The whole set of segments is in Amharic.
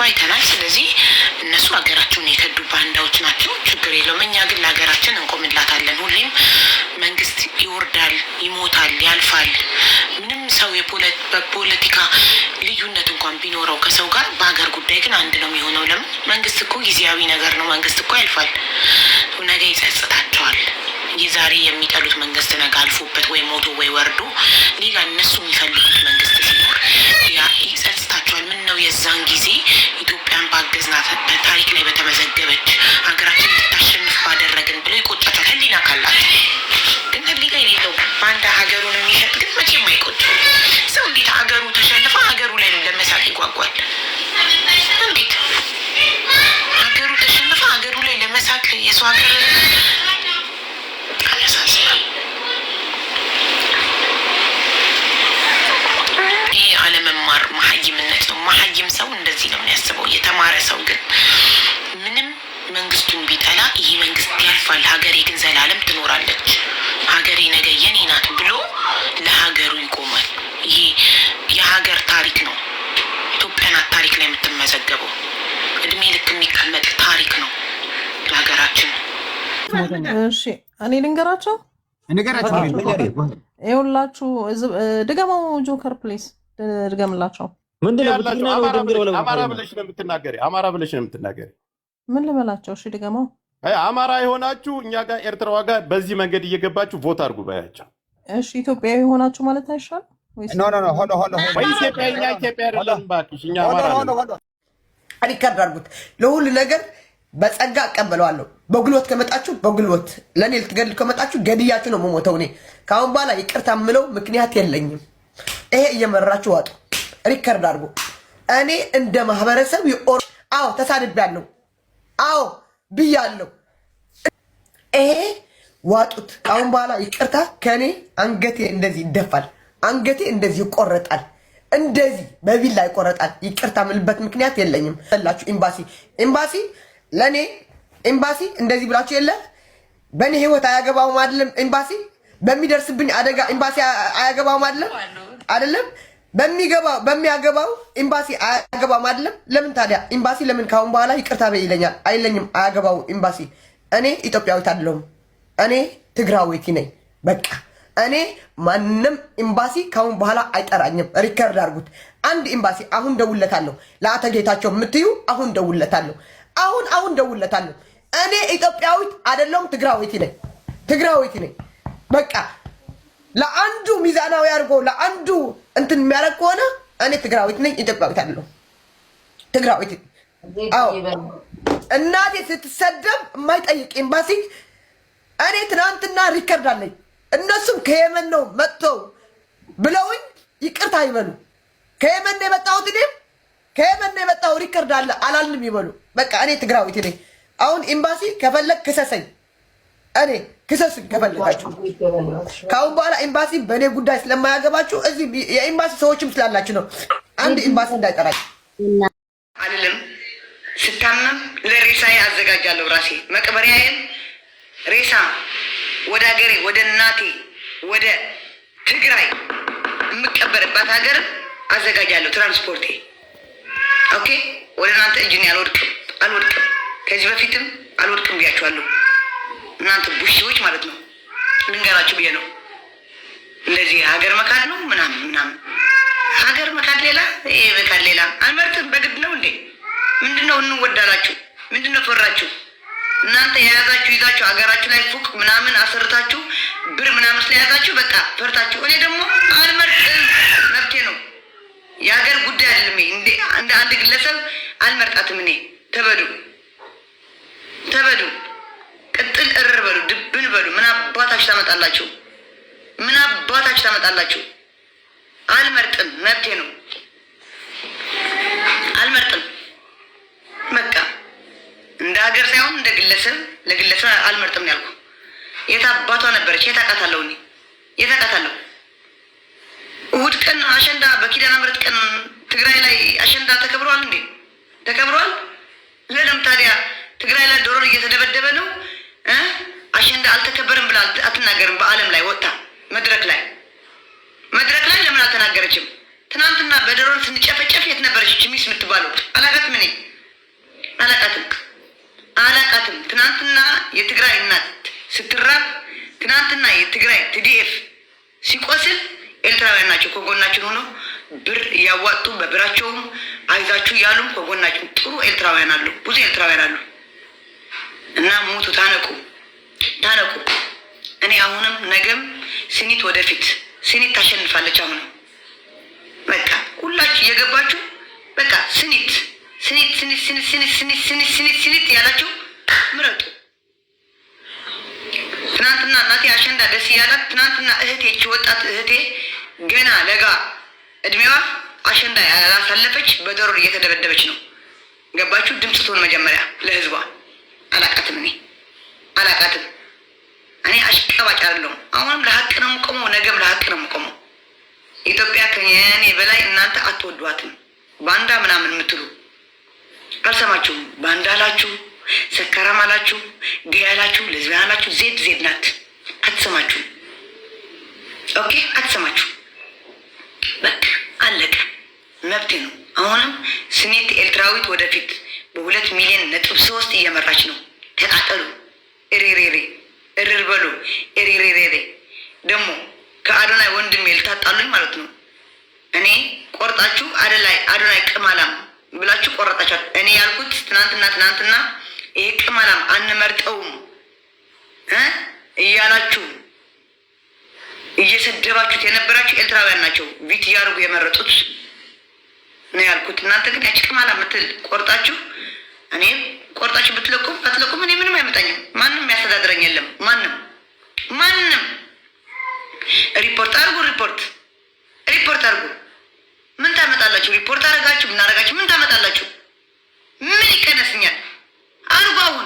አይተናል። ስለዚህ እነሱ ሀገራቸውን የከዱ ባንዳዎች ናቸው። ችግር የለውም። እኛ ግን ለሀገራችን እንቆምላታለን። ሁሌም መንግስት ይወርዳል፣ ይሞታል፣ ያልፋል። ምንም ሰው በፖለቲካ ልዩነት እንኳን ቢኖረው ከሰው ጋር በሀገር ጉዳይ ግን አንድ ነው የሚሆነው። ለምን? መንግስት እኮ ጊዜያዊ ነገር ነው። መንግስት እኮ ያልፋል፣ ነገ ይጸጽታቸዋል። የዛሬ የሚጠሉት መንግስት ነገ አልፎበት ወይ ሞቶ ወይ ወርዶ ሌላ እነሱ የሚፈልጉት መንግስት ሲኖር ያ ይጸጽታቸዋል። ምን ነው የዛን ጊዜ ኢትዮጵያን ባገዝናት በታሪክ ላይ በተመዘገበች ሀገራችን እንድታሸንፍ ባደረግን ብለው ይቆጫቸዋል። ህሊና ካላቸው ግን ህሊና የሌለው በአንድ ሀገሩን የሚሸጥ ግን መቼም አይቆጭ ሰው እንዴት ሀገሩ ተሸንፋ ሀገሩ ላይ ለመሳቅ ይጓጓል? እንዴት ሀገሩ ተሸንፋ ሀገሩ ላይ ለመሳቅ የሰው ሀገር ያሳዝናል። ይህ አለመማር መሀይምነት ነው። መሀይም ሰው እንደዚህ ነው የሚያስበው። የተማረ ሰው ግን ምንም መንግስቱን ቢጠላ ይህ መንግስት ያልፋል፣ ሀገሬ ግን ዘላለም ትኖራለች፣ ሀገሬ ነገ የኔ ናት ብሎ ለሀገሩ ይቆማል። ይሄ የሀገር ታሪክ ነው። ኢትዮጵያ ናት ታሪክ ላይ የምትመዘገበው። እድሜ ልክ የሚቀመጥ ታሪክ ነው ለሀገራችን። እሺ እኔ ልንገራቸው ይኸውላችሁ፣ ድገመው ጆከር ፕሌስ ድገምላቸው። አማራ ብለሽ ነው የምትናገሪ። ምን ልበላቸው? እሺ ድገመው። አማራ የሆናችሁ እኛ ጋር ኤርትራዋ ጋር በዚህ መንገድ እየገባችሁ ቮት አድርጉ ባያቸው። እሺ ኢትዮጵያዊ የሆናችሁ ማለት አይሻል? ሪከርድ አድርጉት። ለሁሉ ነገር በጸጋ እቀበለዋለሁ። በጉልበት ከመጣችሁ በጉልበት፣ ለእኔ ልትገድል ከመጣችሁ ገድያችሁ ነው የምሞተው። እኔ ከአሁን በኋላ ይቅርታ የምለው ምክንያት የለኝም። ይሄ እየመራችሁ ዋጡ። ሪከርድ አድርጉ። እኔ እንደ ማህበረሰብ አዎ ተሳድቤያለሁ፣ አዎ ብያለሁ። ይሄ ዋጡት። ከአሁን በኋላ ይቅርታ ከእኔ አንገቴ እንደዚህ ይደፋል፣ አንገቴ እንደዚህ ይቆረጣል፣ እንደዚህ በቢላ ይቆረጣል። ይቅርታ ምልበት ምክንያት የለኝም። ላችሁ ኤምባሲ ለእኔ ኤምባሲ እንደዚህ ብላችሁ የለ በእኔ ህይወት አያገባውም አይደለም። ኤምባሲ በሚደርስብኝ አደጋ ኤምባሲ አያገባውም አይደለም። በሚያገባው ኤምባሲ አያገባውም አይደለም። ለምን ታዲያ ኤምባሲ ለምን ካሁን በኋላ ይቅርታ በይ ይለኛል? አይለኝም። አያገባው ኤምባሲ። እኔ ኢትዮጵያዊት አይደለሁም፣ እኔ ትግራዊት ነኝ። በቃ እኔ ማንም ኤምባሲ ካሁን በኋላ አይጠራኝም። ሪከርድ አድርጉት። አንድ ኤምባሲ አሁን ደውለታለሁ፣ ለአቶ ጌታቸው የምትዩ አሁን ደውለታለሁ፣ አሁን ደውለታለሁ። እኔ ኢትዮጵያዊት አይደለሁም፣ ትግራዊት ነኝ። በቃ ለአንዱ ሚዛናዊ አድርጎ ለአንዱ እንትን የሚያደርግ ከሆነ እኔ ትግራዊት ነኝ፣ ኢትዮጵያዊት አይደለሁም። ትግራዊት አዎ። እናቴ ስትሰደብ የማይጠይቅ ኤምባሲ እኔ ትናንትና ሪከርድ አለኝ። እነሱም ከየመን ነው መጥተው ብለውኝ ይቅርታ ይበሉ። ከየመን ነው የመጣሁት፣ እኔም ከየመን ነው የመጣሁ። ሪከርድ አለ አላልንም ይበሉ። በቃ እኔ ትግራዊት ነኝ። አሁን ኤምባሲ ከፈለግ ክሰሰኝ፣ እኔ ክሰሱኝ ከፈለጋችሁ። ከአሁን በኋላ ኤምባሲ በእኔ ጉዳይ ስለማያገባችሁ እዚህ የኤምባሲ ሰዎችም ስላላችሁ ነው። አንድ ኤምባሲ እንዳይጠራችሁ አልልም። ስታመም ለሬሳዬ አዘጋጃለሁ ራሴ መቅበሪያዬን ሬሳ ወደ ሀገሬ ወደ እናቴ ወደ ትግራይ የምቀበርባት ሀገር አዘጋጃለሁ። ትራንስፖርቴ ኦኬ። ወደ እናንተ እጅን አልወድቅም። ከዚህ በፊትም አልወድቅም ብያችኋለሁ። እናንተ ቡሽዎች ማለት ነው። ልንገራችሁ ብዬ ነው። እንደዚህ ሀገር መካድ ነው ምናምን ሀገር መካድ ሌላ፣ ይሄ መካድ ሌላ። አልመርጥም። በግድ ነው እንዴ? ምንድነው እንወዳላችሁ? ምንድነው ፈራችሁ? እናንተ የያዛችሁ ይዛችሁ ሀገራችሁ ላይ ፉቅ ምናምን አሰርታችሁ ብር ምናምን ስለያዛችሁ በቃ ፈርታችሁ። እኔ ደግሞ አልመርጥም፣ መብቴ ነው። የሀገር ጉዳይ አይደለም። እንደ አንድ ግለሰብ አልመርጣትም። እኔ ተበዱ፣ ቅጥል እርር በሉ፣ ድብን በሉ። ምን አባታችሁ ታመጣላችሁ? አልመርጥም፣ መብቴ ነው። አልመርጥም በቃ እንደ ሀገር ሳይሆን እንደ ግለሰብ ለግለሰብ አልመርጥም ያልኩ። የት አባቷ ነበረች? የት አውቃታለሁ? እኔ የት አውቃታለሁ? እሑድ ቀን አሸንዳ በኪዳነ ምሕረት ቀን ትግራይ ላይ አሸንዳ ተከብሯል እንዴ? ተከብሯል። ለለም ታዲያ ትግራይ ላይ ዶሮ እየተደበደበ ነው። አሸንዳ አልተከበርም ብላ አትናገርም? በዓለም ላይ ወጣ መድረክ ላይ ለምን አልተናገረችም? ትናንትና በድሮን ስንጨፈጨፍ የት ነበረች ሚስ የምትባለው? አላቃትም። እኔ አላቃትም። ትናንትና የትግራይ እናት ስትራብ፣ ትናንትና የትግራይ ቲዲኤፍ ሲቆስል ኤርትራውያን ናቸው ከጎናችን ሆኖ ብር እያዋጡ በብራቸውም አይዛችሁ እያሉም ከጎናችን ጥሩ ኤርትራውያን አሉ፣ ብዙ ኤርትራውያን አሉ። እና ሙቱ፣ ታነቁ። እኔ አሁንም ነገም ስኒት ወደፊት፣ ስኒት ታሸንፋለች። አሁንም በቃ ሁላችሁ እየገባችሁ በቃ ስኒት ያላችሁ ምረጡ። ትናንትና እናቴ አሸንዳ ደስ እያላት፣ ትናንትና እህቴ ወጣት እህቴ ገና ለጋ እድሜዋ አሸንዳ ያላሳለፈች በዶሮር እየተደበደበች ነው። ገባችሁ? ድምፅ ትሆን መጀመሪያ ለህዝቧ። አላቃትም። እኔ አሽቀባጭ አይደለሁም። አሁንም ለሀቅ ነው የምቆመው፣ ነገም ለሀቅ ነው የምቆመው። ኢትዮጵያ ከኔ በላይ እናንተ አትወዷትም። ባንዳ ምናምን የምትሉ አልሰማችሁም። ባንዳ አላችሁ፣ ሰካራም አላችሁ፣ ጌይ አላችሁ፣ ለዝቢያን አላችሁ። ዜድ ናት። አትሰማችሁም። ኦኬ፣ አትሰማችሁ። በቃ አለቀ። መብቴ ነው። አሁንም ስኔት ኤርትራዊት ወደፊት በ2 ሚሊዮን ነጥብ 3 እየመራች ነው። ተቃጠሉ፣ እሬሬሬ እርር በሉ፣ እሬሬሬሬ። ደግሞ ከአዶናይ ወንድሜ ልታጣሉኝ ማለት ነው። እኔ ቆርጣችሁ አዶናይ ቅማላም ብላችሁ ቆረጣችኋል። እኔ ያልኩት ትናንትና ይሄ ቅማላም አንመርጠውም እያላችሁ እየሰደባችሁት የነበራችሁ ኤርትራውያን ናቸው ቪት እያደረጉ የመረጡት ነው ያልኩት። እናንተ ግን ያቺ ቅማላም ምትል ቆርጣችሁ፣ እኔ ቆርጣችሁ ብትለቁም እኔ ምንም አይመጣኝም። ማንም ያስተዳድረኝ የለም። ማንም ሪፖርት አድርጉ። ምን ታመጣላችሁ? ሪፖርት አረጋችሁ ምን አረጋችሁ ምን ታመጣላችሁ? ምን ይቀነስኛል? አርጉ። አሁን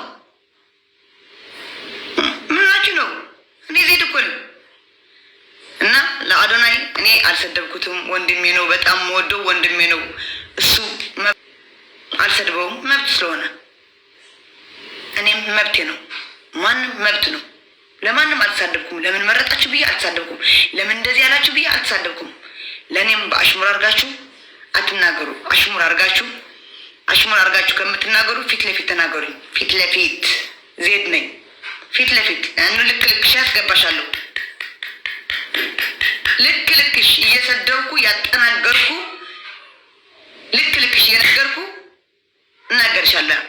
ምናችሁ ነው? እኔ ዜድ እኮ ነው። እና ለአዶናይ እኔ አልሰደብኩትም። ወንድሜ ነው፣ በጣም ወደው ወንድሜ ነው። እሱ አልሰድበውም፣ መብት ስለሆነ እኔም መብቴ ነው። ማንም መብት ነው። ለማንም አልተሳደብኩም። ለምን መረጣችሁ ብዬ አልተሳደብኩም። ለምን እንደዚህ ያላችሁ ብዬ አልተሳደብኩም። ለእኔም በአሽሙር አድርጋችሁ አትናገሩ። አሽሙር አድርጋችሁ ከምትናገሩ ፊት ለፊት ተናገሩኝ። ፊት ለፊት ዜድ ነኝ። ፊት ለፊት ልክልክሽ ያስገባሻለሁ። ልክልክሽ እየሰደብኩ ያጠናገርኩ ልክልክሽ እየነገርኩ እናገርሻለሁ።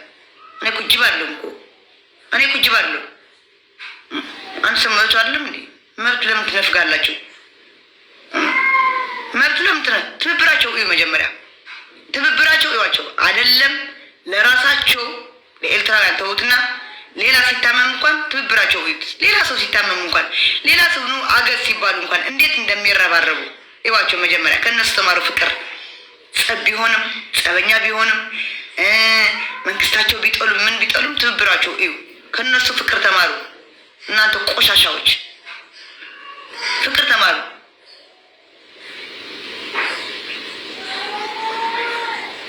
እኔ ኩጅባለሁ። አንድ ሰው መብቱ አይደለም እንዴ? መብቱ ለምን ትነፍጋላችሁ? መብቱ ለምን ትብብራቸው እዩ። መጀመሪያ ትብብራቸው እዩዋቸው። አይደለም ለራሳቸው ለኤርትራውያን ተውትና ሌላ ሲታመም እንኳን ትብብራቸው እዩት። ሌላ ሰው ሲታመም እንኳን ሌላ ሰው ነው አገዝ ሲባሉ እንኳን እንዴት እንደሚረባረቡ እዩዋቸው። መጀመሪያ ከእነሱ ተማሩ። ፍቅር ጸብ ቢሆንም ጸበኛ ቢሆንም መንግስታቸው ቢጠሉም ምን ቢጠሉም ትብብራቸው እዩ። ከእነሱ ፍቅር ተማሩ። እናንተ ቆሻሻዎች ፍቅር ተማሩ።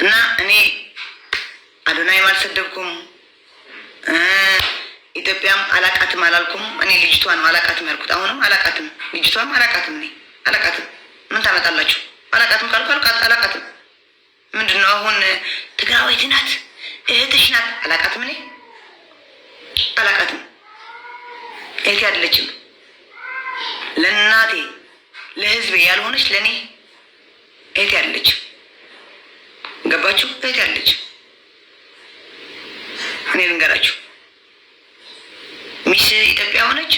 እና እኔ አዶናይም አልሰደብኩም፣ ኢትዮጵያም አላቃትም አላልኩም። እኔ ልጅቷን አላቃትም ያልኩት። አሁንም አላቃትም፣ ልጅቷም አላቃትም። እኔ አላቃትም። ምን ታመጣላችሁ? አላቃትም ካልኩ አላቃትም። ምንድነው አሁን? ትግራዋይት ናት፣ እህትሽ ናት። አላቃትም። እኔ አላቃትም። እህቴ አይደለችም። ለእናቴ ለህዝቤ ያልሆነች ለእኔ እህቴ አይደለችም። ገባችሁ? እህቴ አይደለችም። እኔ ልንገራችሁ፣ ሚስ ኢትዮጵያ ሆነች፣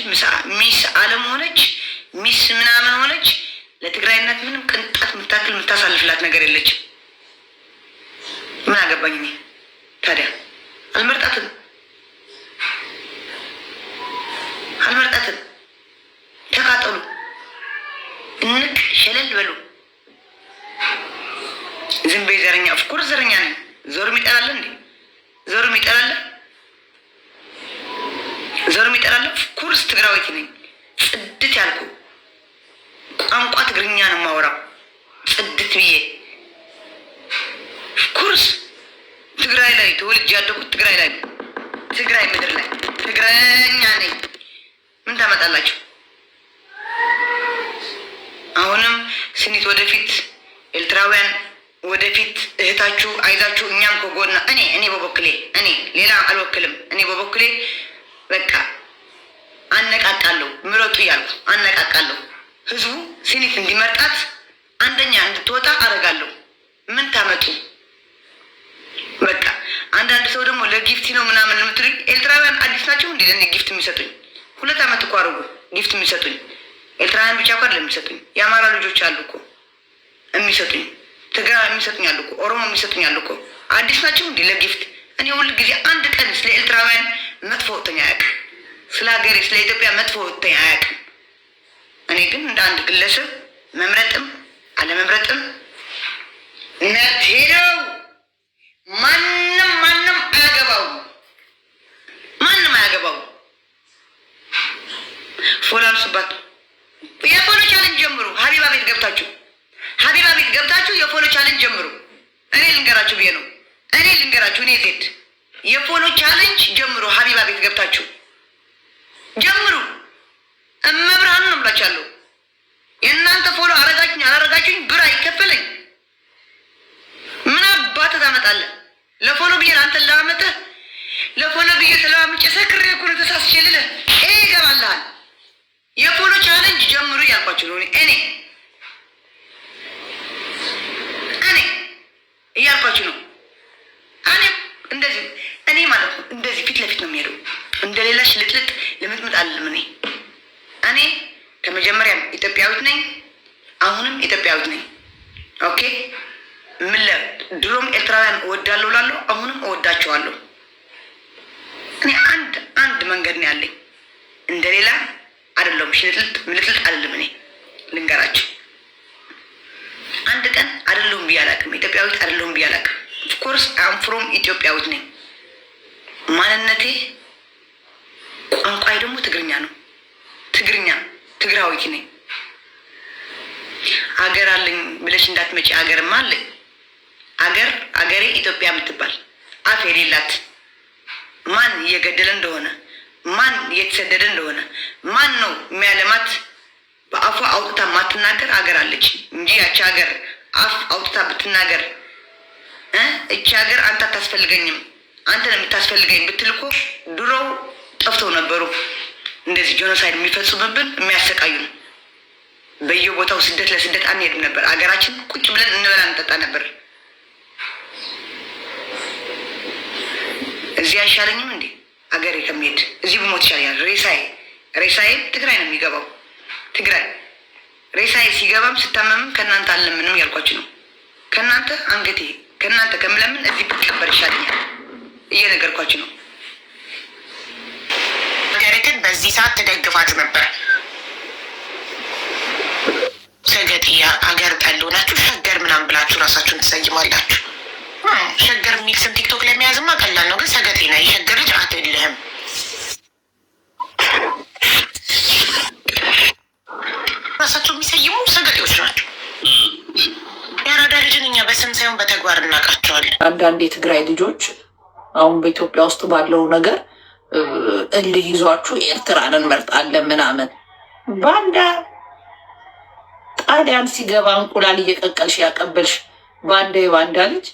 ሚስ ዓለም ሆነች፣ ሚስ ምናምን ሆነች፣ ለትግራይነት ምንም ቅንጣት የምታክል የምታሳልፍላት ነገር የለችም። ምን አገባኝ እኔ ታዲያ? አልመርጣትም። ተቃጠሉ፣ እንቅ ሸለል በሉ። ዝም በይ ዘረኛ። ኦፍኮርስ ዘረኛ ነኝ። ዞርም ይጠላል እንዴ? ዞርም ይጠላል። ኦፍኮርስ ትግራዊት ነኝ። ጽድት ያልኩ ቋንቋ ትግርኛ ነው የማወራው ጽድት ብዬ። ኦፍኮርስ ትግራይ ላይ ተወልጄ ያደኩት ትግራይ ላይ፣ ትግራይ ምድር ላይ ትግረኛ ነኝ። ምን ታመጣላችሁ? አሁንም ስኒት ወደፊት ኤርትራውያን ወደፊት እህታችሁ አይዛችሁ እኛም ከጎና እኔ በበኩሌ እኔ ሌላ አልወክልም። እኔ በበኩሌ በቃ አነቃቃለሁ፣ ምረጡ እያልኩ አነቃቃለሁ። ህዝቡ ሲኒት እንዲመርጣት አንደኛ እንድትወጣ አደርጋለሁ። ምን ታመጡ? በቃ አንዳንድ ሰው ደግሞ ለጊፍቲ ነው ምናምን የምትሉኝ ኤርትራውያን አዲስ ናቸው እንዴ ለእኔ ጊፍት የሚሰጡኝ? 2 ዓመት እኮ አድርጉ ጊፍት የሚሰጡኝ። ኤርትራውያን ብቻ እኮ አይደለም የሚሰጡኝ፣ የአማራ ልጆች አሉ እኮ የሚሰጡኝ፣ ትግራይ የሚሰጡኝ አሉ እኮ፣ ኦሮሞ የሚሰጡኝ አሉ እኮ። አዲስ ናቸው እንዴ ለጊፍት? እኔ ሁል ጊዜ አንድ ቀን ስለ ኤርትራውያን መጥፎ ወጥተኛ አያውቅም፣ ስለ ሀገሬ ስለ ኢትዮጵያ መጥፎ ወጥተኛ አያውቅም። እኔ ግን እንደ አንድ ግለሰብ መምረጥም አለመምረጥም መብቴ ነው። ማንም አያገባው፣ ማንም አያገባው። ፎላንሱባት የፎሎ ቻሌንጅ ጀምሩ። ሀቢባ ቤት ገብታችሁ የፎሎ ቻሌንጅ ጀምሩ። እኔ ልንገራችሁ ብዬ ነው። እኔ ዜድ የፎሎ ቻሌንጅ ጀምሩ። ሀቢባ ቤት ገብታችሁ ጀምሩ። እመብርሃን ነው ብላችኋለሁ። የእናንተ ፎሎ አረጋችሁኝ አላረጋችሁኝ ብር አይከፈለኝ። ምን አባትህ ታመጣለህ? ለፎሎ ብዬ አንተን ለማመጥህ ለፎሎ ብዬ ስለማምጬ ሰክሬ እኮ ነው ተሳስቼ ልልህ ይገባልሃል። የፎሎ ቻሌንጅ ጀምሩ እያልኳችሁ ነው። እኔ እያልኳችሁ ነው። እኔ ማለት ነው እንደዚህ ፊት ለፊት ነው የሚሄደው። እንደሌላ ሽልጥልጥ ልምጥምጥ አለም። እኔ ከመጀመሪያም ኢትዮጵያዊት ነኝ፣ አሁንም ኢትዮጵያዊት ነኝ። ኦኬ ድሮም ኤርትራውያን እወዳለሁ ላለሁ፣ አሁንም እወዳቸዋለሁ። እኔ አንድ መንገድ ነው ያለኝ፣ እንደሌላ አይደለም። ሽልጥልጥ ምልጥልጥ አይደለም። እኔ ልንገራችሁ፣ አንድ ቀን አይደለሁም ብዬ አላውቅም። ኢትዮጵያዊት አይደለሁም ብዬ አላውቅም። ኦፍኮርስ አም ፍሮም ኢትዮጵያዊት ነኝ። ማንነቴ ቋንቋዬ ደግሞ ትግርኛ ነው። ትግራዊት ነኝ። አገር አለኝ ብለሽ እንዳትመጪ። አገርማ አለኝ። አገሬ ኢትዮጵያ የምትባል አፍ የሌላት ማን እየገደለ እንደሆነ ማን እየተሰደደ እንደሆነ ማን ነው የሚያለማት በአፏ አውጥታ ማትናገር አገር አለች እንጂ ያቺ ሀገር አፍ አውጥታ ብትናገር እቺ ሀገር አንተ አታስፈልገኝም አንተ ነው የምታስፈልገኝ ብትልኮ ድሮ ጠፍተው ነበሩ። እንደዚህ ጄኖሳይድ የሚፈጽሙብን የሚያሰቃዩን በየቦታው ስደት ለስደት አንሄድም ነበር። አገራችን ቁጭ ብለን እንበላ እንጠጣ ነበር። እዚህ አይሻለኝም እንዴ? አገሬ ከሚሄድ እዚህ ብሞት ይሻለኛል። ሬሳዬ ትግራይ ነው የሚገባው። ትግራይ ሬሳዬ ሲገባም ስታመምም ከእናንተ አለምንም ያልኳችሁ ነው። ከእናንተ ከምለምን እዚህ ብትቀበር ይሻለኛል እየነገርኳችሁ ነው። ግን በዚህ ሰዓት ተደግፋችሁ ነበር። ሰገጥያ አገር ጠሉ ናችሁ። ሸገር ምናምን ብላችሁ ራሳችሁን ትሰይማላችሁ። ሸገር የሚል ስም ቲክቶክ ላይ መያዝማ ቀላል ነው። ግን ሰገጤ ና የሸገር ልጅ አትልህም። ራሳቸው የሚሰይሙ ሰገጤዎች ናቸው። የአራዳ ልጅን እኛ በስም ሳይሆን በተግባር እናውቃቸዋለን። አንዳንድ የትግራይ ልጆች አሁን በኢትዮጵያ ውስጥ ባለው ነገር እልህ ይዟችሁ ኤርትራን እንመርጣለን ምናምን ባንዳ ጣሊያን ሲገባ እንቁላል እየቀቀልሽ ያቀበልሽ የባንዳ ልጅ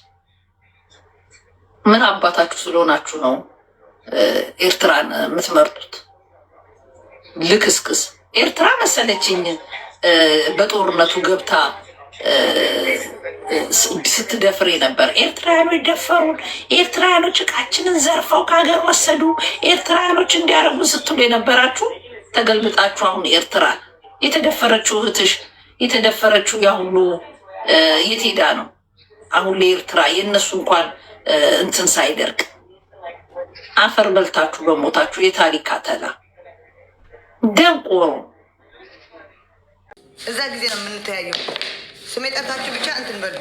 ምን አባታችሁ ስለሆናችሁ ነው ኤርትራን የምትመርጡት? ልክስክስ ኤርትራ መሰለችኝ በጦርነቱ ገብታ ስትደፍር ነበር። ኤርትራውያኖች ደፈሩን፣ ኤርትራውያኖች እቃችንን ዘርፈው ከሀገር ወሰዱ፣ ኤርትራውያኖች እንዲያደርጉ ስትሉ የነበራችሁ ተገልብጣችሁ አሁን ኤርትራ የተደፈረችው እህትሽ የተደፈረችው ያሁሉ የት ሄዳ ነው? አሁን ለኤርትራ የእነሱ እንኳን እንትን ሳይደርቅ አፈር በልታችሁ በሞታችሁ የታሪክ አተላ ደንቆሮ። እዛ ጊዜ ነው የምንተያየው። ስሜ ጠርታችሁ ብቻ እንትን በሉ።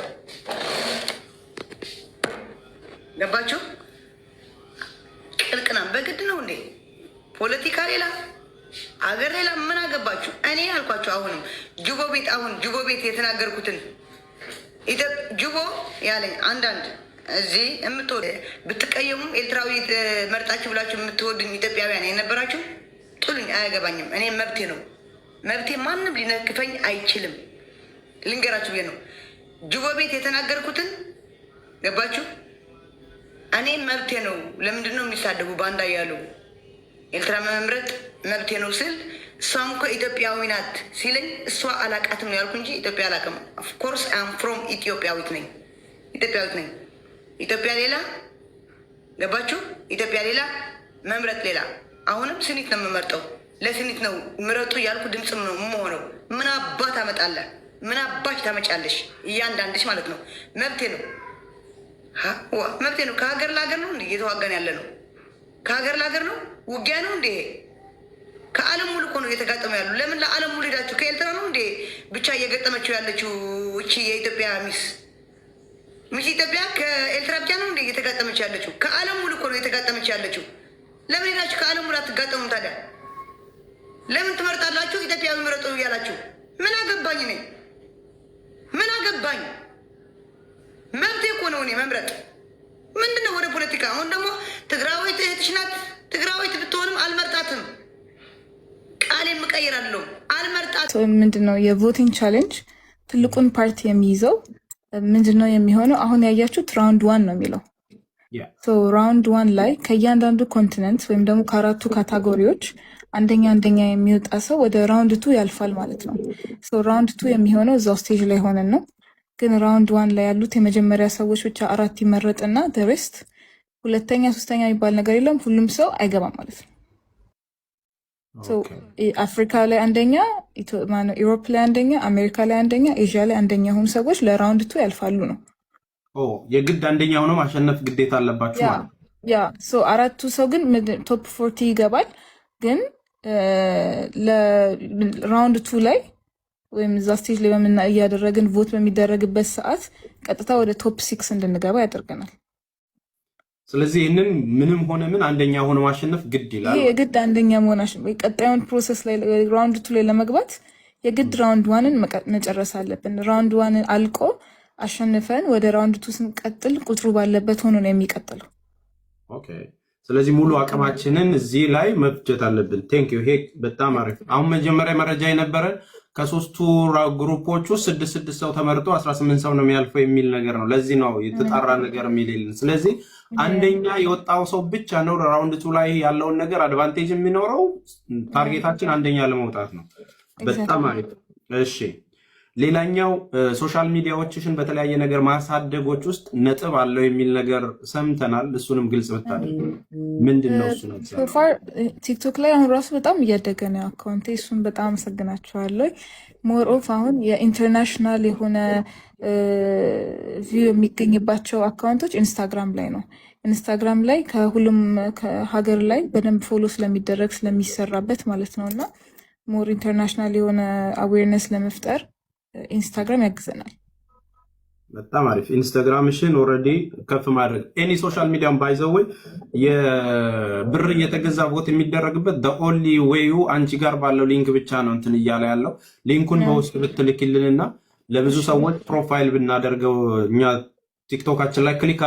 ገባችሁ? ቅልቅና በግድ ነው እንዴ? ፖለቲካ ሌላ አገር ሌላ። ምን አገባችሁ? እኔ አልኳችሁ። አሁንም ጁቦ ቤት የተናገርኩትን ጁቦ ያለኝ አንዳንድ እዚህ ብትቀየሙም ኤርትራዊ መርጣችሁ ብላችሁ የምትወዱኝ ኢትዮጵያውያን የነበራችሁ ጥሉኝ፣ አያገባኝም። እኔ መብቴ ነው። መብቴ ማንም ሊነክፈኝ አይችልም። ልንገራችሁ ብዬ ነው። ጅቦ ቤት የተናገርኩትን ገባችሁ? እኔ መብቴ ነው። ለምንድን ነው የሚሳደቡ ባንዳ እያሉ ኤርትራ መምረጥ መብቴ ነው ስል እሷም እኮ ኢትዮጵያዊ ናት ሲለኝ እሷ አላቃትም ነው ያልኩ እንጂ ኢትዮጵያ አላቅም። ኦፍኮርስ አም ፍሮም ኢትዮጵያዊት ነኝ። ኢትዮጵያ ሌላ ገባችሁ? ኢትዮጵያ ሌላ መምረጥ ሌላ። አሁንም ስኒት ነው የምመርጠው። ለስኒት ነው ምረጡ ያልኩ ድምፅም ነው የምሆነው። ምን አባት አመጣለ? ምን አባች ታመጫለሽ? እያንዳንድሽ ማለት ነው። መብቴ ነው፣ መብቴ ነው። ከሀገር ለሀገር ነው እንዴ እየተዋጋን ያለ ነው? ከሀገር ለሀገር ነው ውጊያ ነው እንዴ? ከዓለም ሙሉ እኮ ነው እየተጋጠሙ ያሉ። ለምን ለዓለም ሙሉ ሄዳችሁ? ከኤርትራ ነው እንዴ ብቻ እየገጠመችው ያለችው? እቺ የኢትዮጵያ ሚስ ኢትዮጵያ ከኤርትራ ብቻ ነው እንዴ እየተጋጠመች ያለችው? ከዓለም ሙሉ እኮ ነው እየተጋጠመች ያለችው። ለምን ሄዳችሁ ከዓለም ሙሉ አትጋጠሙም ታዲያ? ለምን ትመርጣላችሁ? ኢትዮጵያዊ ምረጡ እያላችሁ ምን አገባኝ ነኝ? ምን አገባኝ? መብቴ እኮ ነው እኔ መምረጥ። ምንድነው ወደ ፖለቲካ? አሁን ደግሞ ትግራዊት እህትሽ ናት። ትግራዊት ብትሆንም አልመርጣትም። ቃል የምቀይራለሁ። አልመርጣትም። ምንድነው የቮቲንግ ቻሌንጅ ትልቁን ፓርቲ የሚይዘው ምንድነው የሚሆነው? አሁን ያያችሁት ራውንድ 1 ነው የሚለው። ራውንድ 1 ላይ ከእያንዳንዱ ኮንቲነንት ወይም ደግሞ ከአራቱ ካታጎሪዎች አንደኛ የሚወጣ ሰው ወደ ራውንድ 2 ያልፋል ማለት ነው። ራውንድ 2 የሚሆነው እዛው ስቴጅ ላይ ሆነን ነው። ግን ራውንድ 1 ላይ ያሉት የመጀመሪያ ሰዎች ብቻ 4 ይመረጥና ደሬስት ሁለተኛ ሶስተኛ የሚባል ነገር የለም። ሁሉም ሰው አይገባም ማለት ነው። አፍሪካ ላይ አንደኛ፣ ኢሮፕ ላይ አንደኛ፣ አሜሪካ ላይ አንደኛ፣ ኤዥያ ላይ አንደኛ የሆኑ ሰዎች ለራውንድ 2 ያልፋሉ ነው። የግድ አንደኛ ሆኖ ማሸነፍ ግዴታ አለባቸው ማለት ነው። አራቱ ሰው ግን ቶፕ 40 ይገባል። ግን ለራውንድ 2 ላይ ወይም እዛ ስቴጅ ላይ እያደረግን ቮት በሚደረግበት ሰዓት ቀጥታ ወደ ቶፕ 6 እንድንገባ ያደርገናል። ስለዚህ ይህንን ምንም ሆነ ምን አንደኛ ሆነ ማሸነፍ ግድ ይላል። ይሄ የግድ አንደኛ መሆናችን ቀጣዩን ፕሮሰስ ላይ ራውንድ 2 ላይ ለመግባት የግድ ራውንድ 1ን መጨረስ አለብን። ራውንድ 1 አልቆ አሸንፈን ወደ ራውንድ 2 ስንቀጥል ቁጥሩ ባለበት ሆኖ ነው የሚቀጥለው። ኦኬ። ስለዚህ ሙሉ አቅማችንን እዚህ ላይ መፍጀት አለብን። ቴንክ ዩ። ይሄ በጣም አሪፍ። አሁን መጀመሪያ መረጃ የነበረ ከሶስቱ ግሩፖች ውስጥ 6 ሰው ተመርጦ 18 ሰው ነው የሚያልፈው የሚል ነገር ነው። ለዚህ ነው የተጣራ ነገር የሚልልን። ስለዚህ አንደኛ የወጣው ሰው ብቻ ነው ራውንድ 2 ላይ ያለውን ነገር አድቫንቴጅ የሚኖረው። ታርጌታችን አንደኛ ለመውጣት ነው። በጣም አሪፍ። እሺ፣ ሌላኛው ሶሻል ሚዲያዎችሽን በተለያየ ነገር ማሳደጎች ውስጥ ነጥብ አለው የሚል ነገር ሰምተናል። እሱንም ግልጽ ብታደርግ ምንድነው እሱ ነው? ሶፋር ቲክቶክ ላይ አሁን ራሱ በጣም እያደገ ነው አካውንቴ። እሱን በጣም አመሰግናቸዋለሁ። ሞር ኦፍ አሁን የኢንተርናሽናል የሆነ ቪው የሚገኝባቸው አካውንቶች ኢንስታግራም ላይ ነው። ኢንስታግራም ላይ ከሁሉም ሀገር ላይ በደንብ ፎሎ ስለሚደረግ ስለሚሰራበት ማለት ነው። እና ሞር ኢንተርናሽናል የሆነ አዌርነስ ለመፍጠር ኢንስታግራም ያግዘናል። በጣም አሪፍ። ኢንስታግራምሽን ኦልሬዲ ከፍ ማድረግ ኤኒ ሶሻል ሚዲያን ባይዘው የብር እየተገዛ ቦት የሚደረግበት ኦንሊ ዌዩ አንቺ ጋር ባለው ሊንክ ብቻ ነው እንትን እያለ ያለው። ሊንኩን በውስጥ ብትልክልንና ለብዙ ሰዎች ፕሮፋይል ብናደርገው እኛ ቲክቶካችን ላይ ክሊክ